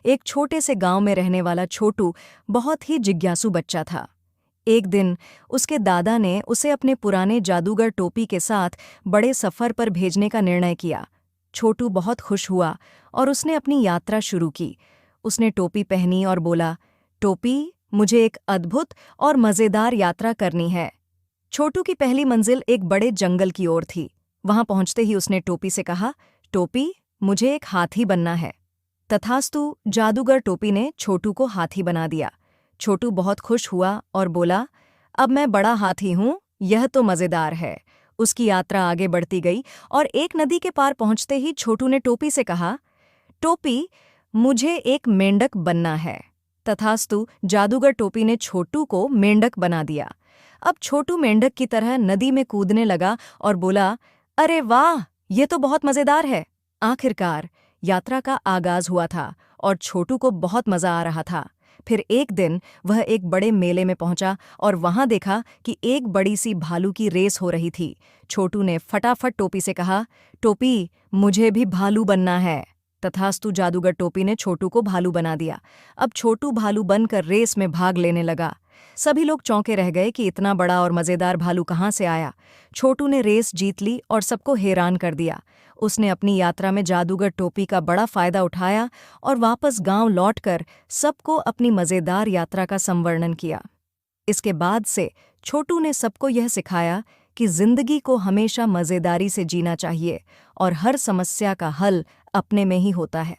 एक छोटे से गांव में रहने वाला छोटू बहुत ही जिज्ञासु बच्चा था। एक दिन उसके दादा ने उसे अपने पुराने जादूगर टोपी के साथ बड़े सफर पर भेजने का निर्णय किया। छोटू बहुत खुश हुआ और उसने अपनी यात्रा शुरू की। उसने टोपी पहनी और बोला, टोपी, मुझे एक अद्भुत और मज़ेदार यात्रा करनी है। छोटू की पहली मंजिल एक बड़े जंगल की ओर थी। वहां पहुंचते ही उसने टोपी से कहा, टोपी, मुझे एक हाथी बनना है। तथास्तु, जादूगर टोपी ने छोटू को हाथी बना दिया। छोटू बहुत खुश हुआ और बोला, अब मैं बड़ा हाथी हूं, यह तो मज़ेदार है। उसकी यात्रा आगे बढ़ती गई और एक नदी के पार पहुंचते ही छोटू ने टोपी से कहा, टोपी, मुझे एक मेंढक बनना है। तथास्तु, जादूगर टोपी ने छोटू को मेंढक बना दिया। अब छोटू मेंढक की तरह नदी में कूदने लगा और बोला, अरे वाह, ये तो बहुत मज़ेदार है। आखिरकार यात्रा का आगाज हुआ था और छोटू को बहुत मज़ा आ रहा था। फिर एक दिन वह एक बड़े मेले में पहुंचा और वहां देखा कि एक बड़ी सी भालू की रेस हो रही थी। छोटू ने फटाफट टोपी से कहा, टोपी, मुझे भी भालू बनना है। तथास्तु, जादूगर टोपी ने छोटू को भालू बना दिया। अब छोटू भालू बनकर रेस में भाग लेने लगा। सभी लोग चौंके रह गए कि इतना बड़ा और मज़ेदार भालू कहाँ से आया। छोटू ने रेस जीत ली और सबको हैरान कर दिया। उसने अपनी यात्रा में जादूगर टोपी का बड़ा फायदा उठाया और वापस गांव लौटकर सबको अपनी मज़ेदार यात्रा का संवर्णन किया। इसके बाद से छोटू ने सबको यह सिखाया कि जिंदगी को हमेशा मज़ेदारी से जीना चाहिए और हर समस्या का हल अपने में ही होता है।